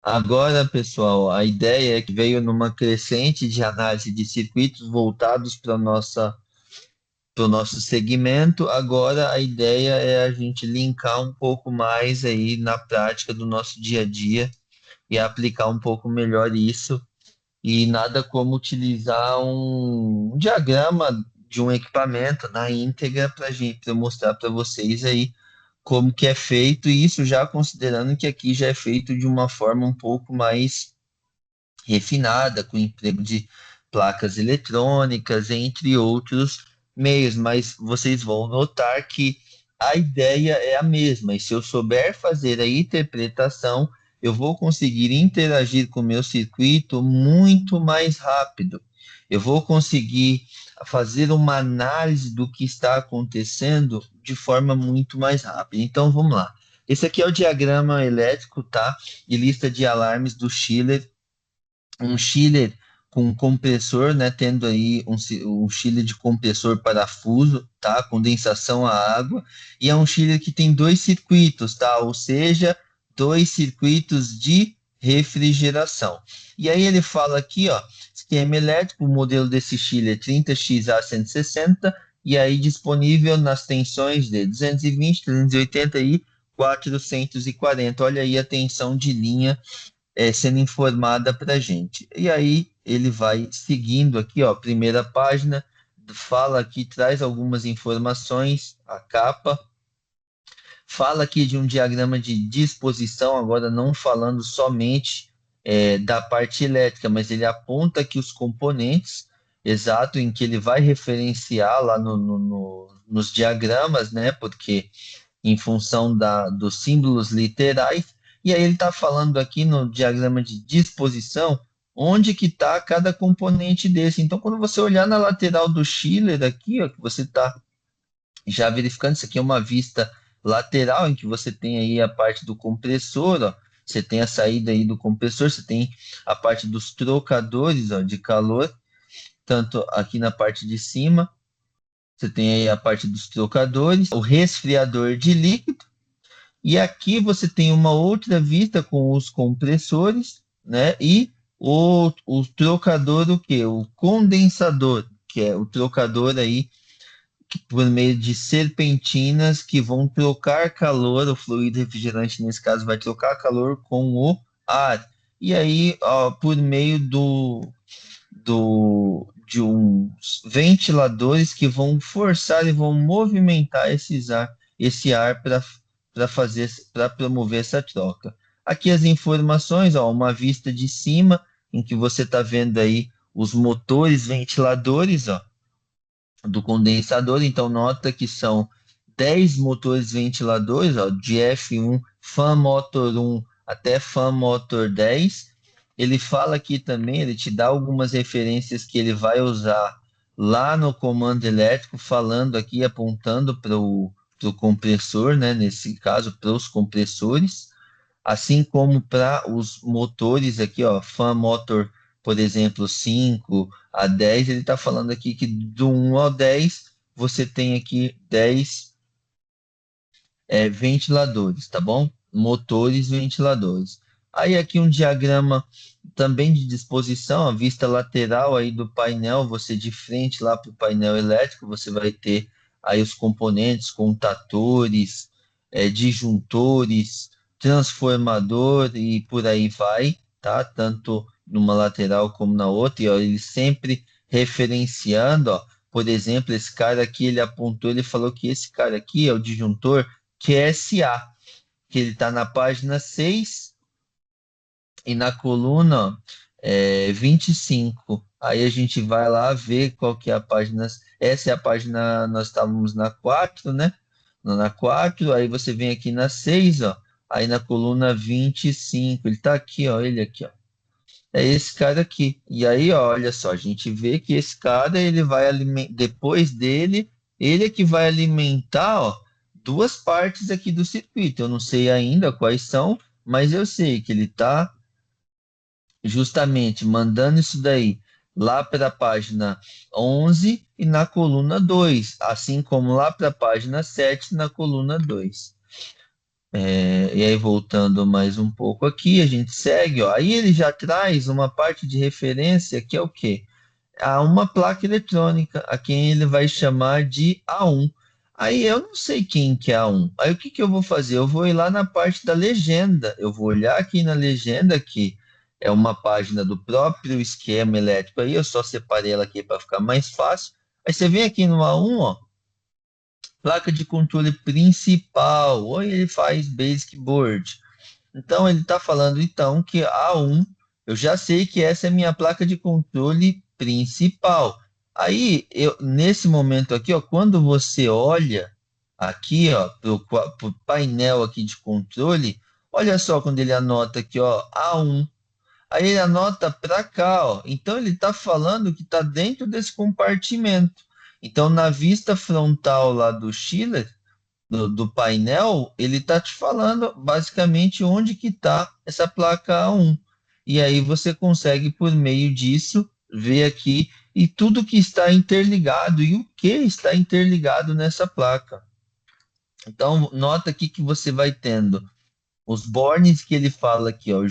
Agora, pessoal, a ideia é que veio numa crescente de análise de circuitos voltados para o nosso segmento. Agora, a ideia é a gente linkar um pouco mais aí na prática do nosso dia a dia e aplicar um pouco melhor isso. E nada como utilizar um diagrama de um equipamento na íntegra para gente, para mostrar para vocês aí como que é feito, e isso já considerando que aqui já é feito de uma forma um pouco mais refinada, com emprego de placas eletrônicas, entre outros meios, mas vocês vão notar que a ideia é a mesma, e se eu souber fazer a interpretação, eu vou conseguir interagir com o meu circuito muito mais rápido. Eu vou conseguir fazer uma análise do que está acontecendo de forma muito mais rápida. Então vamos lá. Esse aqui é o diagrama elétrico, tá? E lista de alarmes do Schiller, um chiller com compressor, né, tendo aí um chiller de compressor parafuso, tá, condensação a água, e é um chiller que tem dois circuitos, tá, ou seja, dois circuitos de refrigeração. E aí ele fala aqui, ó, esquema elétrico, o modelo desse chiller 30XA160, e aí disponível nas tensões de 220, 380 e 440. Olha aí a tensão de linha sendo informada para a gente. E aí ele vai seguindo aqui, ó, primeira página, fala aqui, traz algumas informações, a capa, fala aqui de um diagrama de disposição, agora não falando somente da parte elétrica, mas ele aponta aqui os componentes, exato, em que ele vai referenciar lá nos diagramas, né? Porque em função dos símbolos literais, e aí ele está falando aqui no diagrama de disposição onde que está cada componente desse. Então, quando você olhar na lateral do Schiller aqui, ó, que você está já verificando, isso aqui é uma vista lateral em que você tem aí a parte do compressor, ó, você tem a saída aí do compressor, você tem a parte dos trocadores, ó, de calor, tanto aqui na parte de cima, você tem aí a parte dos trocadores, o resfriador de líquido, e aqui você tem uma outra vista com os compressores, né? E o trocador, o quê? O condensador, que é o trocador aí que, por meio de serpentinas que vão trocar calor, o fluido refrigerante nesse caso vai trocar calor com o ar. E aí, ó, por meio de uns ventiladores que vão forçar e vão movimentar esse ar para promover essa troca. Aqui as informações, ó, uma vista de cima em que você está vendo aí os motores ventiladores, ó, do condensador. Então nota que são 10 motores ventiladores, ó, de F1, Fan Motor 1 até Fan Motor 10. Ele fala aqui também, ele te dá algumas referências que ele vai usar lá no comando elétrico, falando aqui, apontando para o compressor, né? Nesse caso, para os compressores, assim como para os motores aqui, ó, Fan Motor, por exemplo, 5 a 10, ele está falando aqui que do 1 ao 10 você tem aqui 10 ventiladores, tá bom? Motores ventiladores. Aí aqui um diagrama também de disposição, a vista lateral aí do painel, você de frente lá para o painel elétrico, você vai ter aí os componentes, contatores, disjuntores, transformador e por aí vai, tá? Tanto numa lateral como na outra, e ó, ele sempre referenciando, ó, por exemplo, esse cara aqui, ele apontou, ele falou que esse cara aqui é o disjuntor QSA, que ele está na página 6 e na coluna 25. Aí a gente vai lá ver qual que é a página. Essa é a página, nós estávamos na 4, né? Na 4, aí você vem aqui na 6, ó. Aí na coluna 25, ele está aqui, ó, ele aqui, ó. É esse cara aqui. E aí, ó, olha só, a gente vê que esse cara, ele vai alimentar, depois dele, ele é que vai alimentar, ó, duas partes aqui do circuito. Eu não sei ainda quais são, mas eu sei que ele está justamente mandando isso daí lá para a página 11 e na coluna 2, assim como lá para a página 7 na coluna 2. E aí, voltando mais um pouco aqui, a gente segue, ó. Aí ele já traz uma parte de referência que é o quê? A uma placa eletrônica, a quem ele vai chamar de A1. Aí eu não sei quem que é A1. Aí o que que eu vou fazer? Eu vou ir lá na parte da legenda. Eu vou olhar aqui na legenda que é uma página do próprio esquema elétrico. Aí eu só separei ela aqui para ficar mais fácil. Aí você vem aqui no A1, ó, placa de controle principal. Ou ele faz Basic Board. Então ele está falando então que A1, eu já sei que essa é a minha placa de controle principal. Aí, nesse momento aqui, ó, quando você olha aqui, ó, para o painel aqui de controle, olha só quando ele anota aqui, ó, A1. Aí ele anota para cá, ó. Então ele está falando que está dentro desse compartimento. Então, na vista frontal lá do Schiller, do painel, ele está te falando basicamente onde que está essa placa A1. E aí você consegue, por meio disso, ver aqui e tudo que está interligado e o que está interligado nessa placa. Então, nota aqui que você vai tendo os bornes que ele fala aqui, ó,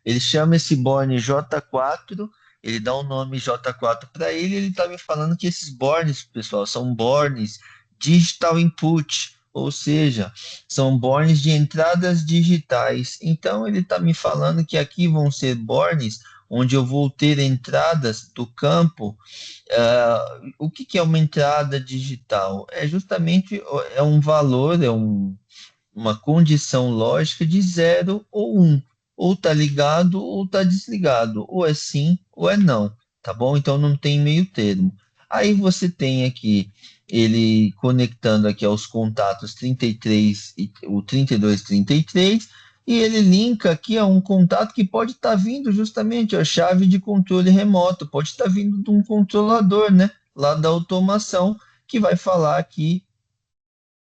ele chama esse borne J4, ele dá um nome J4 para ele, ele está me falando que esses bornes, pessoal, são bornes digital input, ou seja, são bornes de entradas digitais. Então ele está me falando que aqui vão ser bornes onde eu vou ter entradas do campo. O que que é uma entrada digital? É justamente um valor, uma condição lógica de 0 ou 1. Ou está ligado ou está desligado. Ou é sim ou é não. Tá bom? Então não tem meio termo. Aí você tem aqui ele conectando aqui aos contatos 33 e o 32, 33, e ele linka aqui a um contato que pode estar vindo justamente a chave de controle remoto, pode estar vindo de um controlador, né, lá da automação, que vai falar aqui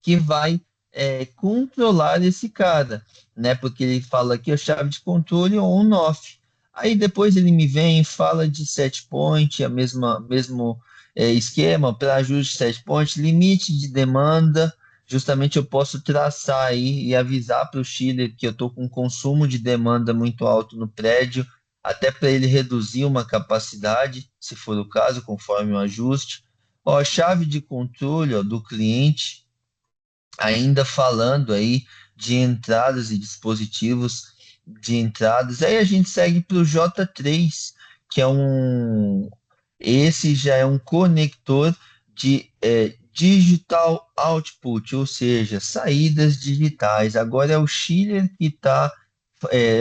que vai controlar esse cara, né? Porque ele fala aqui a chave de controle on-off. Aí depois ele me vem e fala de set point, mesmo esquema para ajuste de set point, limite de demanda. Justamente eu posso traçar aí e avisar para o Chile que eu estou com um consumo de demanda muito alto no prédio, até para ele reduzir uma capacidade, se for o caso, conforme o ajuste. Ó, a chave de controle, ó, do cliente, ainda falando aí de entradas e dispositivos de entradas. Aí a gente segue para o J3, que é esse já é um conector de digital output, ou seja, saídas digitais. Agora é o Schiller que está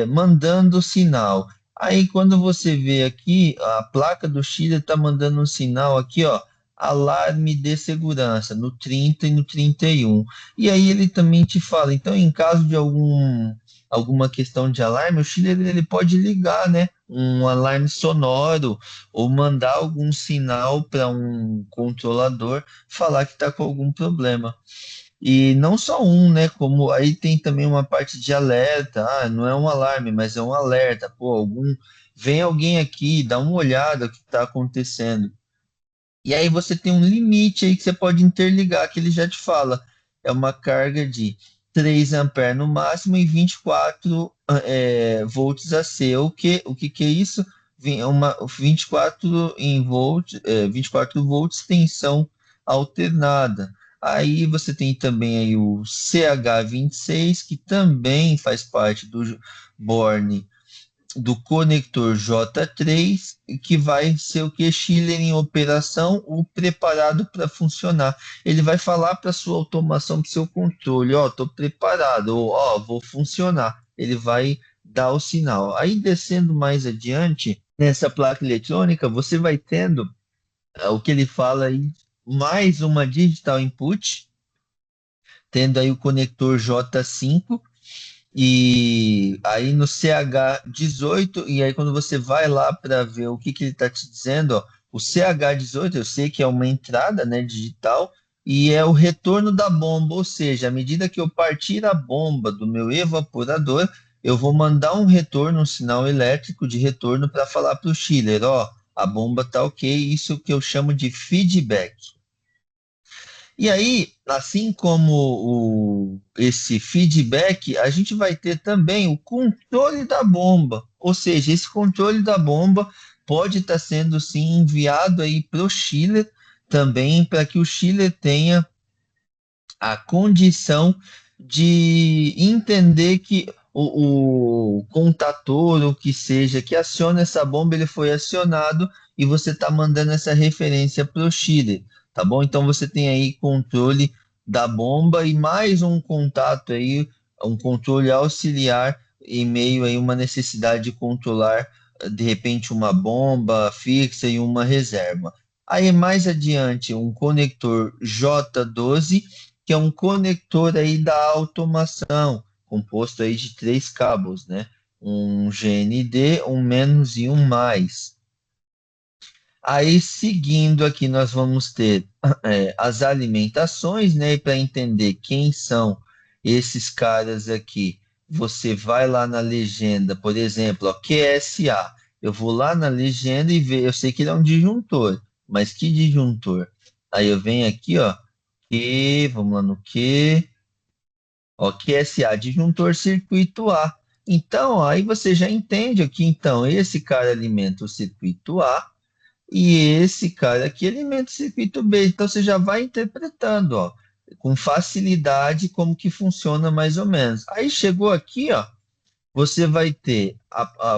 mandando sinal. Aí quando você vê aqui, a placa do Schiller está mandando um sinal aqui, ó, alarme de segurança no 30 e no 31. E aí ele também te fala, então em caso de alguma questão de alarme, o Schiller ele pode ligar, né, um alarme sonoro ou mandar algum sinal para um controlador falar que está com algum problema. E não só um, né? Como aí tem também uma parte de alerta. Ah, não é um alarme, mas é um alerta. Pô, vem alguém aqui, dá uma olhada o que está acontecendo. E aí você tem um limite aí que você pode interligar, que ele já te fala. É uma carga de 3 amperes no máximo e 24 volts AC. O que é isso? É uma 24 em volt, 24 volts tensão alternada. Aí você tem também aí o CH26, que também faz parte do board do conector J3, que vai ser o que Schiller em operação ou preparado para funcionar. Ele vai falar para sua automação, para o seu controle, ó, estou preparado, ou ó, vou funcionar. Ele vai dar o sinal. Aí descendo mais adiante, nessa placa eletrônica, você vai tendo o que ele fala aí, mais uma digital input, tendo aí o conector J5, e aí no CH18, e aí quando você vai lá para ver o que, que ele está te dizendo, ó, o CH18 eu sei que é uma entrada, né, digital, e é o retorno da bomba, ou seja, à medida que eu partir a bomba do meu evaporador, eu vou mandar um retorno, um sinal elétrico de retorno para falar para o chiller, ó, a bomba tá ok, isso que eu chamo de feedback. E aí, assim como esse feedback, a gente vai ter também o controle da bomba. Ou seja, esse controle da bomba pode estar sendo sim enviado aí para o chiller também, para que o chiller tenha a condição de entender que o contator, ou que seja, que aciona essa bomba, ele foi acionado e você está mandando essa referência para o Chile, tá bom? Então você tem aí controle da bomba e mais um contato aí, um controle auxiliar em meio aí uma necessidade de controlar de repente uma bomba fixa e uma reserva. Aí mais adiante um conector J12 que é um conector aí da automação, composto aí de 3 cabos, né? Um GND, um menos e um mais. Aí, seguindo aqui, nós vamos ter as alimentações, né? Para entender quem são esses caras aqui, você vai lá na legenda, por exemplo, ó, QSA. Eu vou lá na legenda e ver, eu sei que ele é um disjuntor, mas que disjuntor? Aí eu venho aqui, ó, vamos lá no Q, ó, QSA, disjuntor circuito A. Então, aí você já entende aqui, então, esse cara alimenta o circuito A e esse cara aqui alimenta o circuito B. Então, você já vai interpretando, ó, com facilidade como que funciona mais ou menos. Aí chegou aqui, ó, você vai ter,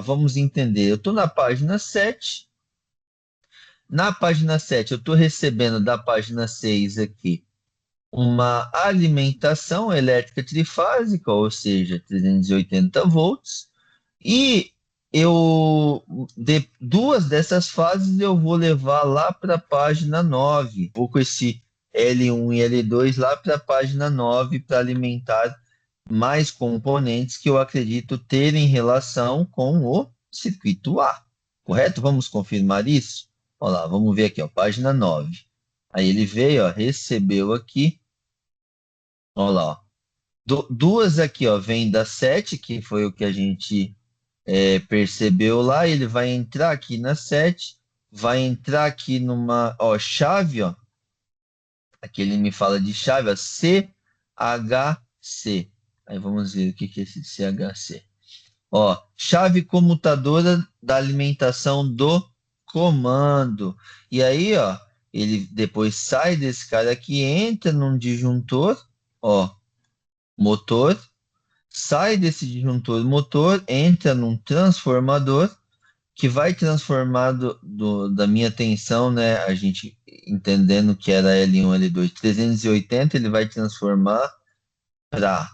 vamos entender, eu estou na página 7. Na página 7, eu estou recebendo da página 6 aqui uma alimentação elétrica trifásica, ou seja, 380 volts, e duas dessas fases eu vou levar lá para a página 9. Vou com esse L1 e L2 lá para a página 9 para alimentar mais componentes que eu acredito terem relação com o circuito A. Correto? Vamos confirmar isso? Olha lá, vamos ver aqui, ó, página 9. Aí ele veio, ó, recebeu aqui. Olha lá, ó. Duas aqui, ó, vem da 7, que foi o que a gente percebeu lá. Ele vai entrar aqui na 7, vai entrar aqui numa, ó, chave, ó. Aqui ele me fala de chave, ó, CHC. Aí vamos ver o que que é esse CHC. Ó, chave comutadora da alimentação do comando. E aí, ó, ele depois sai desse cara aqui, entra num disjuntor, ó, motor, sai desse disjuntor motor, entra num transformador que vai transformar da minha tensão, né? A gente entendendo que era L1, L2, 380, ele vai transformar para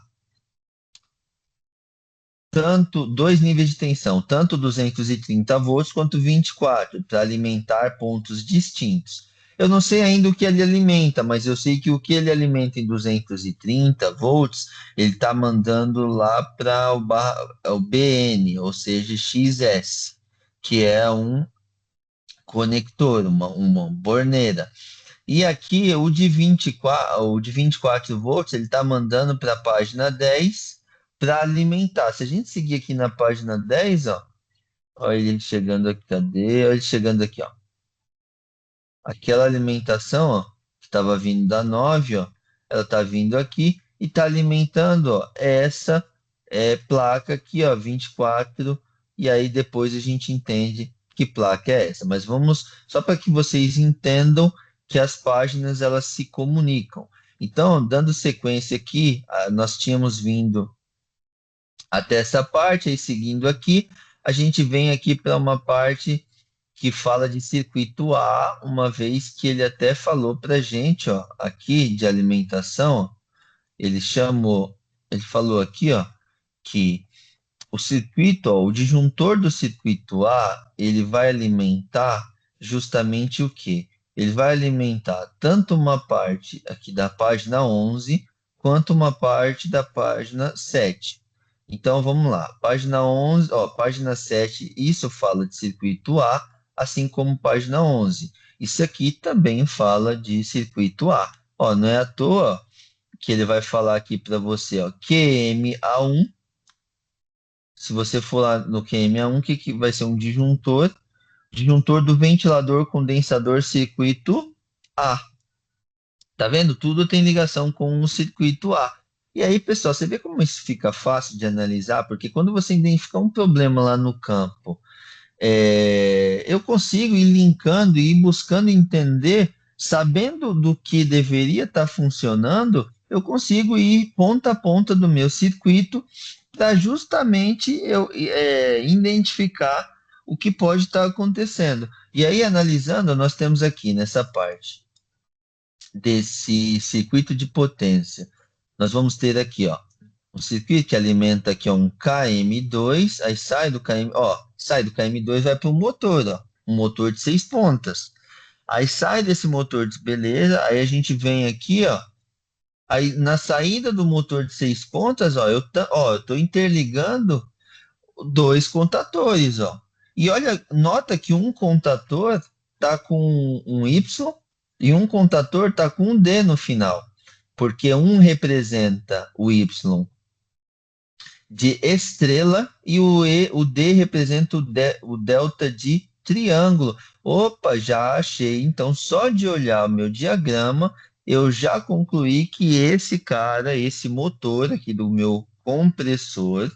tanto dois níveis de tensão, tanto 230 volts quanto 24, para alimentar pontos distintos. Eu não sei ainda o que ele alimenta, mas eu sei que o que ele alimenta em 230 volts, ele está mandando lá para o BN, ou seja, XS, que é um conector, uma borneira. E aqui o de 24 volts, ele está mandando para a página 10 para alimentar. Se a gente seguir aqui na página 10, ó, olha ele chegando aqui, cadê? Olha ele chegando aqui, ó. Aquela alimentação, ó, que estava vindo da 9, ó, ela está vindo aqui e está alimentando, ó, essa placa aqui, ó, 24, e aí depois a gente entende que placa é essa. Mas vamos, só para que vocês entendam que as páginas elas se comunicam. Então, dando sequência aqui, nós tínhamos vindo até essa parte, aí seguindo aqui, a gente vem aqui para uma parte que fala de circuito A, uma vez que ele até falou para gente, ó, aqui de alimentação, ó, ele chamou, ele falou aqui, ó, que o circuito, ó, o disjuntor do circuito A, ele vai alimentar justamente o quê? Ele vai alimentar tanto uma parte aqui da página 11, quanto uma parte da página 7. Então vamos lá, página 11, ó, página 7, isso fala de circuito A, assim como página 11. Isso aqui também fala de circuito A. Ó, não é à toa que ele vai falar aqui para você, ó, QMA1. Se você for lá no QMA1, que vai ser um disjuntor? Disjuntor do ventilador condensador circuito A. Tá vendo? Tudo tem ligação com o circuito A. E aí, pessoal, você vê como isso fica fácil de analisar? Porque quando você identifica um problema lá no campo, eu consigo ir linkando e ir buscando entender, sabendo do que deveria estar funcionando, eu consigo ir ponta a ponta do meu circuito para justamente eu identificar o que pode estar acontecendo. E aí, analisando, nós temos aqui nessa parte desse circuito de potência, nós vamos ter aqui, ó, um circuito que alimenta aqui ó, um KM2, aí sai do KM2 vai para o motor, ó, um motor de 6 pontas. Aí sai desse motor de beleza, aí a gente vem aqui, ó, aí na saída do motor de 6 pontas, ó, eu tô interligando dois contatores, ó. E olha, nota que um contator tá com um Y e um contator tá com um D no final, porque um representa o Y de estrela e o D representa o delta de triângulo. Opa, já achei. Então, só de olhar o meu diagrama, eu já concluí que esse cara, esse motor aqui do meu compressor,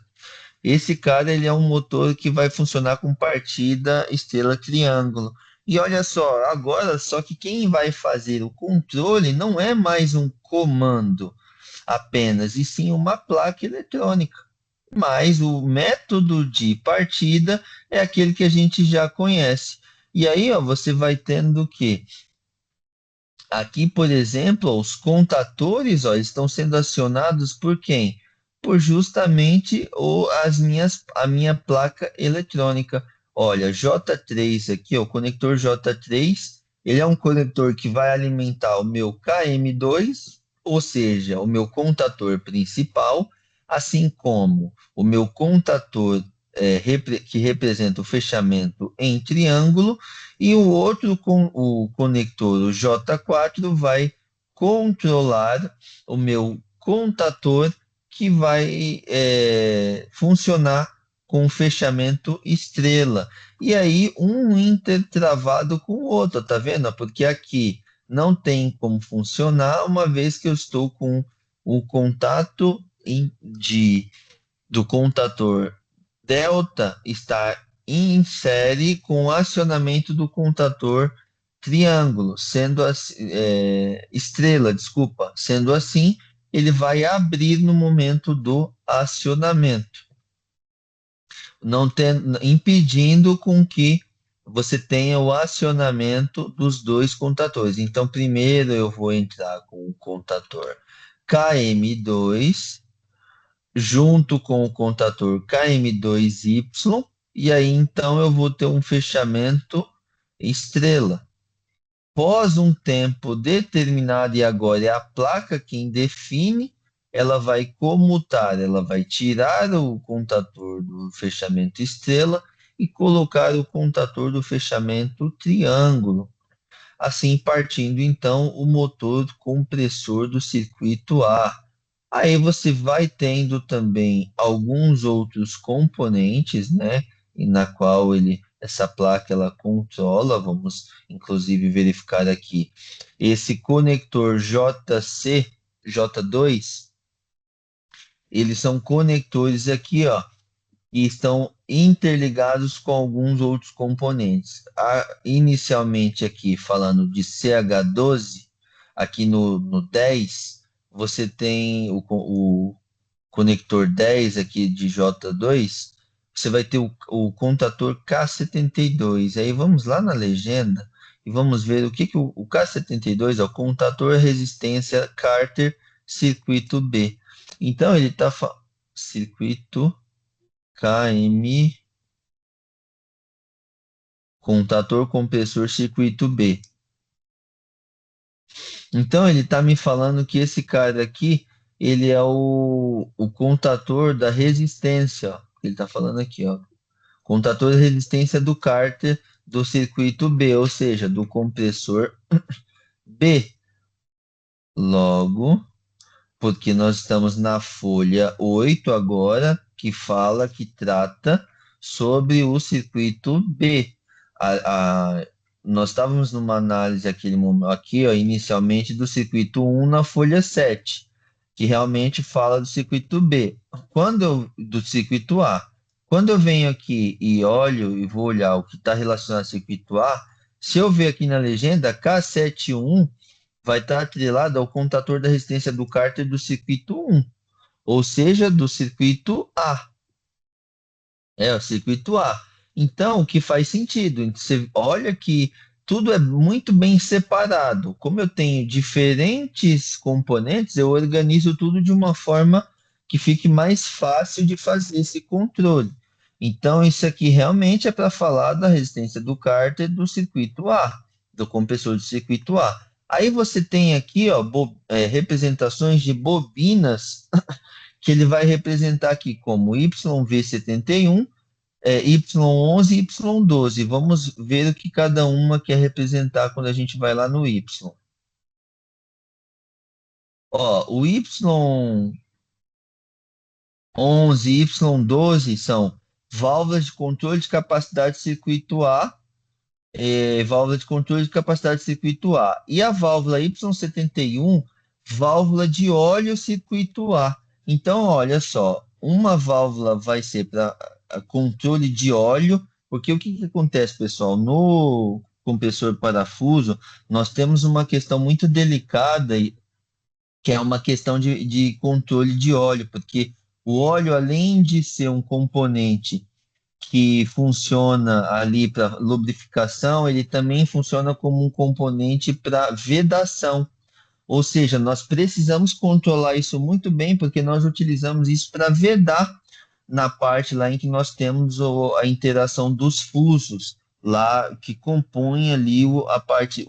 esse cara ele é um motor que vai funcionar com partida estrela triângulo. E olha só, agora só que quem vai fazer o controle não é mais um comando apenas, e sim uma placa eletrônica. Mas o método de partida é aquele que a gente já conhece. E aí, ó, você vai tendo que aqui, por exemplo, os contatores, ó, estão sendo acionados por quem? Por justamente a minha placa eletrônica. Olha, J3 aqui, ó, o conector J3, ele é um conector que vai alimentar o meu KM2, ou seja, o meu contator principal, assim como o meu contator que representa o fechamento em triângulo, e o outro com o conector, o J4, vai controlar o meu contator que vai funcionar com fechamento estrela. E aí um intertravado com o outro, tá vendo? Porque aqui não tem como funcionar, uma vez que eu estou com o contato do contator delta está em série com o acionamento do contator triângulo, sendo assim, estrela, desculpa, sendo assim, ele vai abrir no momento do acionamento, não impedindo com que você tenha o acionamento dos dois contatores. Então, primeiro eu vou entrar com o contator KM2 junto com o contator KM2Y, e aí então eu vou ter um fechamento estrela. Após um tempo determinado, e agora é a placa quem define, ela vai comutar, ela vai tirar o contator do fechamento estrela e colocar o contator do fechamento triângulo. Assim partindo então o motor compressor do circuito A. Aí você vai tendo também alguns outros componentes, né, e na qual essa placa ela controla, vamos inclusive verificar aqui, esse conector JC, J2, eles são conectores aqui, ó, e estão interligados com alguns outros componentes. Inicialmente aqui falando de CH12, aqui no 10, você tem o conector 10 aqui de J2, você vai ter o contator K72. Aí vamos lá na legenda e vamos ver o que o K72 é o contator resistência Carter circuito B. Então ele está circuito KM, contator compressor circuito B. Então ele está me falando que esse cara aqui, ele é o contator da resistência, ó. Ele está falando aqui, ó. Contator de resistência do cárter do circuito B, ou seja, do compressor B. Logo, porque nós estamos na folha 8 agora, que trata sobre o circuito B. A nós estávamos numa análise aqui, ó, inicialmente do circuito 1 na folha 7, que realmente fala do circuito B. Do circuito A. Quando eu venho aqui e olho e vou olhar o que está relacionado ao circuito A, se eu ver aqui na legenda, K71 vai estar atrelado ao contador da resistência do cárter do circuito 1, ou seja, do circuito A. É, o circuito A. Então, o que faz sentido? Você olha que tudo é muito bem separado. Como eu tenho diferentes componentes, eu organizo tudo de uma forma que fique mais fácil de fazer esse controle. Então, isso aqui realmente é para falar da resistência do cárter do circuito A, do compressor do circuito A. Aí você tem aqui, ó, representações de bobinas que ele vai representar aqui como YV71, Y11 e Y12. Vamos ver o que cada uma quer representar quando a gente vai lá no Y. Ó, o Y11 e Y12 são válvulas de controle de capacidade de circuito A, válvula de controle de capacidade de circuito A. E a válvula Y71, válvula de óleo circuito A. Então, olha só, uma válvula vai ser para controle de óleo, porque o que acontece, pessoal? No compressor parafuso, nós temos uma questão muito delicada, que é uma questão de controle de óleo, porque o óleo, além de ser um componente que funciona ali para lubrificação, ele também funciona como um componente para vedação. Ou seja, nós precisamos controlar isso muito bem, porque nós utilizamos isso para vedar na parte lá em que nós temos a interação dos fusos, lá que compõem ali o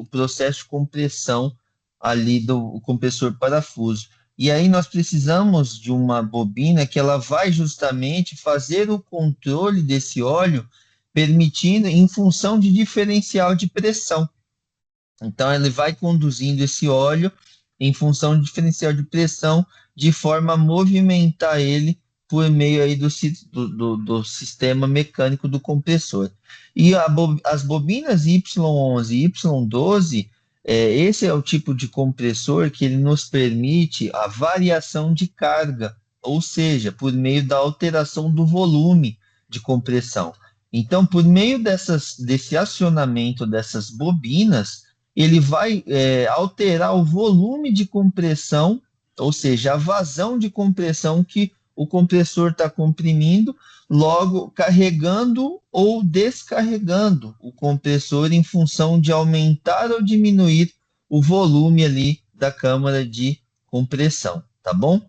processo de compressão ali do compressor parafuso. E aí nós precisamos de uma bobina que ela vai justamente fazer o controle desse óleo, permitindo em função de diferencial de pressão. Então ele vai conduzindo esse óleo em função de diferencial de pressão, de forma a movimentar ele por meio aí do sistema mecânico do compressor. E as bobinas Y11 e Y12, esse é o tipo de compressor que ele nos permite a variação de carga, ou seja, por meio da alteração do volume de compressão. Então, por meio desse acionamento dessas bobinas, ele vai alterar o volume de compressão, ou seja, a vazão de compressão que o compressor está comprimindo, logo carregando ou descarregando o compressor em função de aumentar ou diminuir o volume ali da câmara de compressão, tá bom?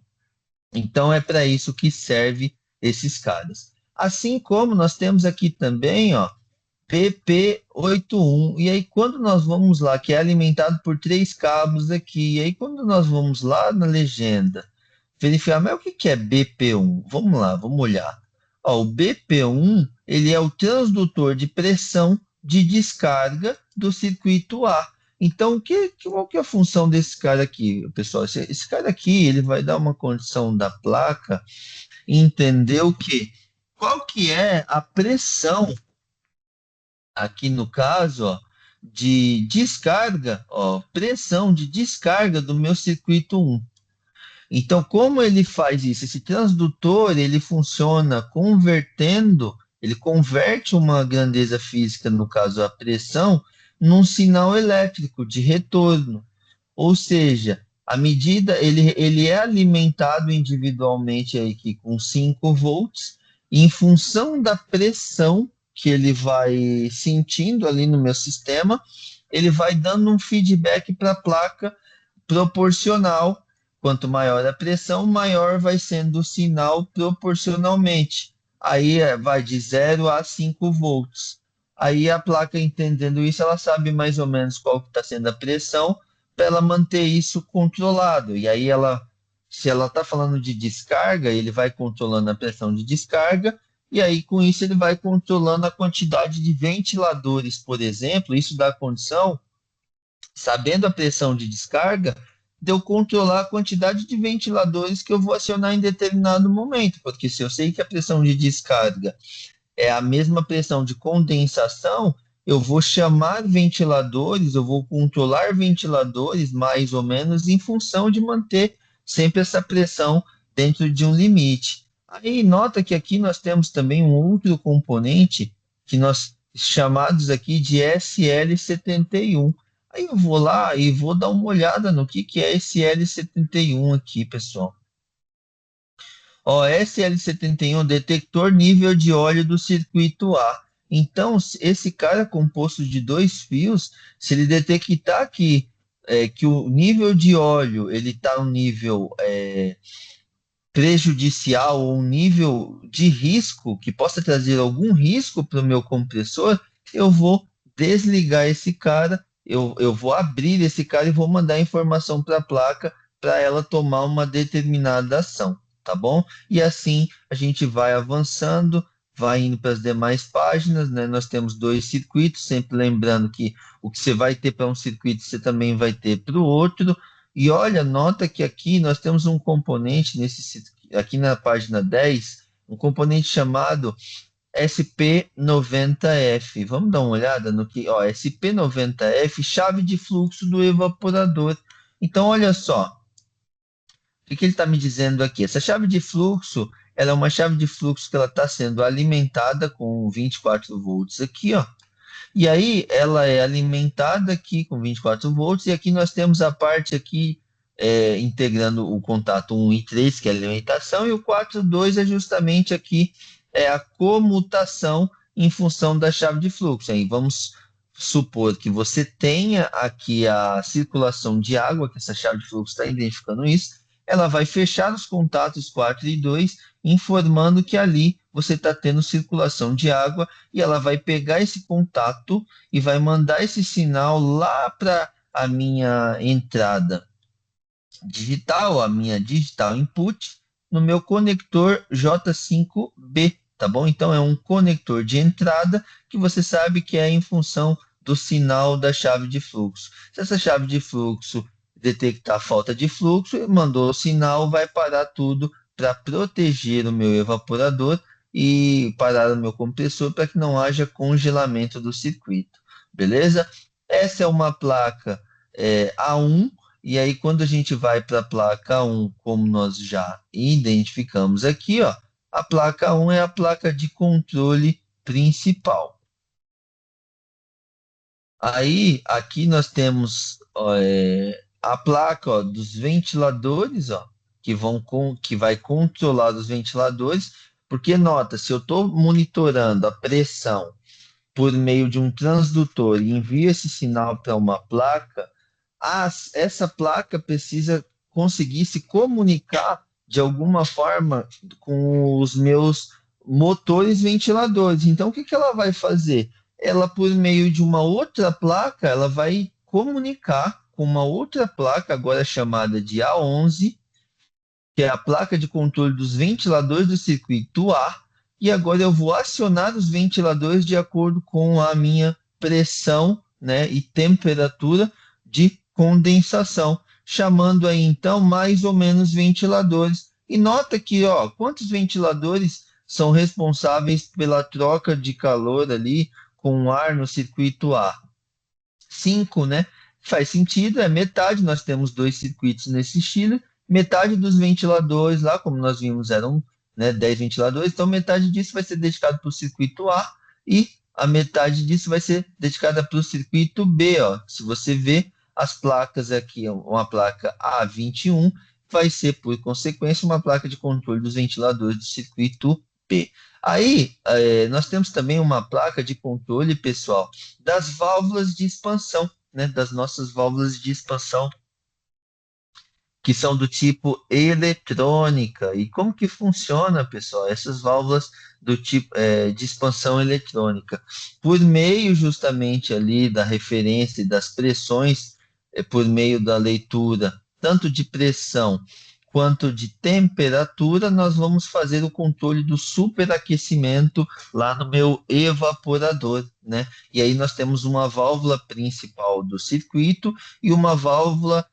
Então é para isso que serve esses caras. Assim como nós temos aqui também, ó, BP81. E aí, quando nós vamos lá, que é alimentado por 3 cabos aqui, e aí, quando nós vamos lá na legenda, verificar, mas o que é BP1? Vamos lá, vamos olhar. Ó, o BP1, ele é o transdutor de pressão de descarga do circuito A. Então, qual que é a função desse cara aqui, pessoal? Esse cara aqui, ele vai dar uma condição da placa e entender o quê? Qual que é a pressão aqui no caso, ó, de descarga, ó, pressão de descarga do meu circuito 1. Então, como ele faz isso? Esse transdutor, ele funciona convertendo, ele converte uma grandeza física, no caso a pressão, num sinal elétrico de retorno. Ou seja, à medida, ele é alimentado individualmente aí aqui com 5 volts, e em função da pressão que ele vai sentindo ali no meu sistema, ele vai dando um feedback para a placa proporcional. Quanto maior a pressão, maior vai sendo o sinal proporcionalmente. Aí vai de 0 a 5 volts. Aí a placa, entendendo isso, ela sabe mais ou menos qual que está sendo a pressão para ela manter isso controlado. E aí se ela está falando de descarga, ele vai controlando a pressão de descarga, e aí com isso ele vai controlando a quantidade de ventiladores, por exemplo. Isso dá condição, sabendo a pressão de descarga, de eu controlar a quantidade de ventiladores que eu vou acionar em determinado momento, porque se eu sei que a pressão de descarga é a mesma pressão de condensação, eu vou chamar ventiladores, eu vou controlar ventiladores mais ou menos em função de manter sempre essa pressão dentro de um limite. Aí nota que aqui nós temos também um outro componente que nós chamados aqui de SL71. Aí eu vou lá e vou dar uma olhada no que é esse L71 aqui, pessoal. Ó, SL71, detector nível de óleo do circuito A. Então, esse cara é composto de dois fios, se ele detectar que o nível de óleo ele está no nível prejudicial ou um nível de risco que possa trazer algum risco para o meu compressor, eu vou desligar esse cara, eu vou abrir esse cara e vou mandar informação para a placa para ela tomar uma determinada ação, tá bom? E assim a gente vai avançando, vai indo para as demais páginas, né? Nós temos dois circuitos, sempre lembrando que o que você vai ter para um circuito, você também vai ter para o outro. E olha, nota que aqui nós temos um componente aqui na página 10, um componente chamado SP90F. Vamos dar uma olhada no que, ó, SP90F, chave de fluxo do evaporador. Então, olha só, o que ele está me dizendo aqui? Essa chave de fluxo, ela é uma chave de fluxo que ela está sendo alimentada com 24 volts aqui, ó. E aí ela é alimentada aqui com 24 volts, e aqui nós temos a parte aqui integrando o contato 1 e 3, que é a alimentação, e o 4.2 é justamente aqui a comutação em função da chave de fluxo. Aí vamos supor que você tenha aqui a circulação de água, que essa chave de fluxo está identificando isso, ela vai fechar os contatos 4 e 2, informando que ali você está tendo circulação de água, e ela vai pegar esse contato e vai mandar esse sinal lá para a minha entrada digital, a minha digital input, no meu conector J5B, tá bom? Então é um conector de entrada que você sabe que é em função do sinal da chave de fluxo. Se essa chave de fluxo detectar falta de fluxo, mandou o sinal, vai parar tudo para proteger o meu evaporador e parar o meu compressor para que não haja congelamento do circuito, beleza? Essa é uma placa A1, e aí quando a gente vai para a placa 1, como nós já identificamos aqui, ó, a placa 1 é a placa de controle principal. Aí, aqui nós temos a placa, ó, dos ventiladores, ó, que vai controlar os ventiladores, porque nota, se eu estou monitorando a pressão por meio de um transdutor e envio esse sinal para uma placa, essa placa precisa conseguir se comunicar de alguma forma com os meus motores ventiladores. Então, o que ela vai fazer? Ela, por meio de uma outra placa, ela vai comunicar com uma outra placa, agora chamada de A11, que é a placa de controle dos ventiladores do circuito A, e agora eu vou acionar os ventiladores de acordo com a minha pressão, né, e temperatura de condensação, chamando aí então mais ou menos ventiladores. E nota que, ó, quantos ventiladores são responsáveis pela troca de calor ali com o ar no circuito A? 5, né? Faz sentido, é metade. Nós temos dois circuitos nesse estilo. Metade dos ventiladores lá, como nós vimos, eram, né, 10 ventiladores. Então, metade disso vai ser dedicado para o circuito A e a metade disso vai ser dedicada para o circuito B. Ó. Se você vê as placas aqui, uma placa A21 vai ser, por consequência, uma placa de controle dos ventiladores do circuito B. Aí, nós temos também uma placa de controle, pessoal, das válvulas de expansão, né, das nossas válvulas de expansão, que são do tipo eletrônica. E como que funciona, pessoal, essas válvulas do tipo de expansão eletrônica? Por meio justamente ali da referência e das pressões, por meio da leitura, tanto de pressão quanto de temperatura, nós vamos fazer o controle do superaquecimento lá no meu evaporador, né? E aí nós temos uma válvula principal do circuito e uma válvula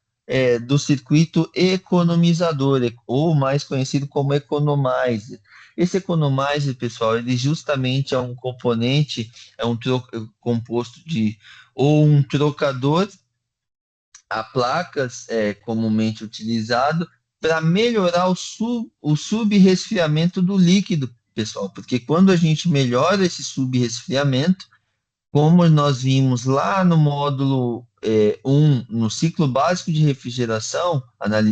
do circuito economizador, ou mais conhecido como economizer. Esse economizer, pessoal, ele justamente é um componente, composto de ou um trocador a placas comumente utilizado para melhorar o subresfriamento do líquido, pessoal, porque quando a gente melhora esse subresfriamento, como nós vimos lá no módulo 1, no ciclo básico de refrigeração,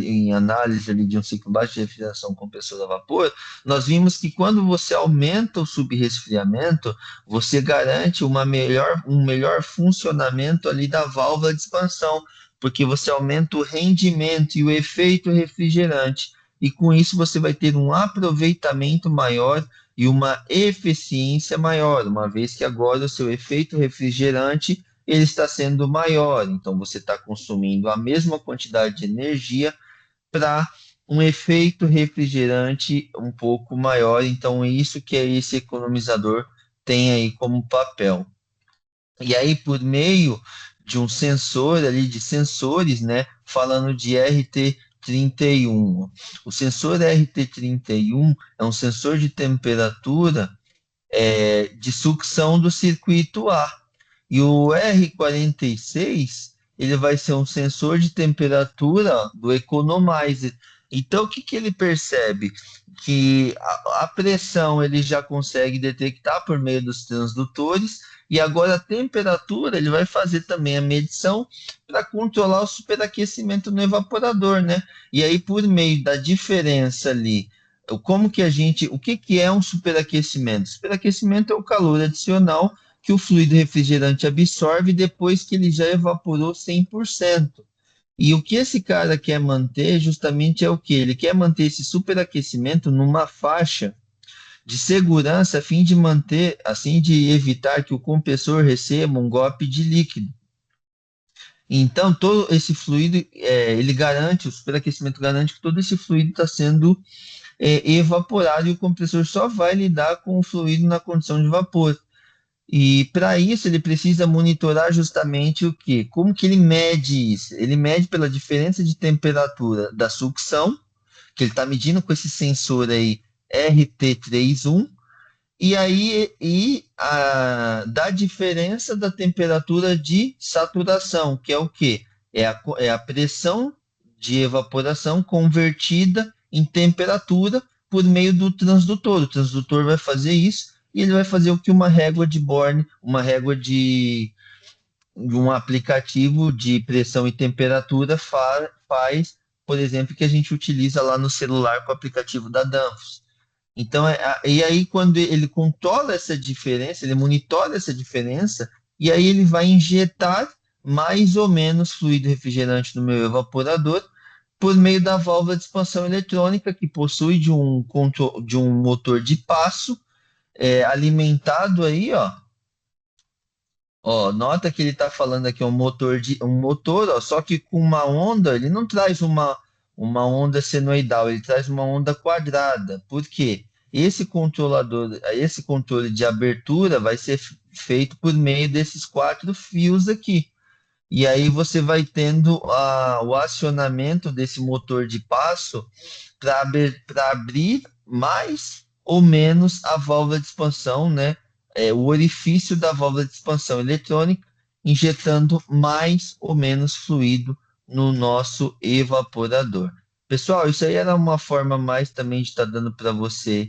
em análise ali de um ciclo básico de refrigeração compressor a vapor, nós vimos que quando você aumenta o subresfriamento, você garante um melhor funcionamento ali da válvula de expansão, porque você aumenta o rendimento e o efeito refrigerante, e com isso você vai ter um aproveitamento maior e uma eficiência maior, uma vez que agora o seu efeito refrigerante ele está sendo maior, então você está consumindo a mesma quantidade de energia para um efeito refrigerante um pouco maior, então é isso que esse economizador tem aí como papel. E aí, por meio de um sensor ali, de sensores, né, falando de RT31. O sensor RT31 é um sensor de temperatura de sucção do circuito A. E o R46, ele vai ser um sensor de temperatura do economizer. Então, o que, que ele percebe? Que a pressão ele já consegue detectar por meio dos transdutores, e agora a temperatura ele vai fazer também a medição para controlar o superaquecimento no evaporador, né? E aí, por meio da diferença ali, o que que é um superaquecimento? Superaquecimento é o calor adicional que o fluido refrigerante absorve depois que ele já evaporou 100%. E o que esse cara quer manter justamente é o que? Ele quer manter esse superaquecimento numa faixa de segurança a fim de manter, assim de evitar que o compressor receba um golpe de líquido. Então, todo esse fluido, ele garante, o superaquecimento garante que todo esse fluido está sendo evaporado e o compressor só vai lidar com o fluido na condição de vapor. E para isso ele precisa monitorar justamente o que? Como que ele mede isso? Ele mede pela diferença de temperatura da sucção, que ele está medindo com esse sensor aí RT31, e aí da diferença da temperatura de saturação, que é o que? É a pressão de evaporação convertida em temperatura por meio do transdutor. O transdutor vai fazer isso e ele vai fazer o que uma régua de Born, uma régua de um aplicativo de pressão e temperatura faz, por exemplo, que a gente utiliza lá no celular com o aplicativo da Danfoss. Então, e aí quando ele controla essa diferença, ele monitora essa diferença, e aí ele vai injetar mais ou menos fluido refrigerante no meu evaporador por meio da válvula de expansão eletrônica, que possui de um motor de passo, alimentado aí, ó, nota que ele está falando aqui um motor, ó, só que com uma onda, ele não traz uma onda senoidal, ele traz uma onda quadrada. Por quê? Esse controle de abertura vai ser feito por meio desses 4 fios aqui. E aí você vai tendo o acionamento desse motor de passo para abrir mais ou menos a válvula de expansão, né? O orifício da válvula de expansão eletrônica, injetando mais ou menos fluido no nosso evaporador. Pessoal, isso aí era uma forma mais também de estar dando para vocês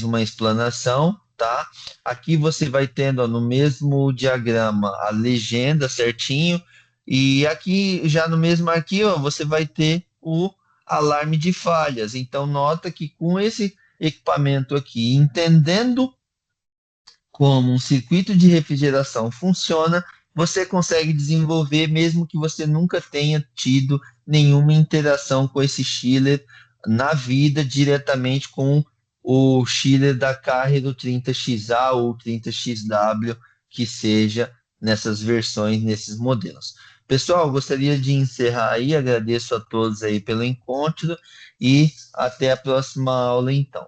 uma explanação, tá? Aqui você vai tendo, ó, no mesmo diagrama a legenda certinho, e aqui já no mesmo arquivo ó, você vai ter o alarme de falhas. Então nota que com esse equipamento aqui, entendendo como um circuito de refrigeração funciona, você consegue desenvolver mesmo que você nunca tenha tido nenhuma interação com esse chiller na vida diretamente com o chiller da Carrier 30XA ou 30XW, que seja nessas versões, nesses modelos. Pessoal, gostaria de encerrar aí, agradeço a todos aí pelo encontro e até a próxima aula então.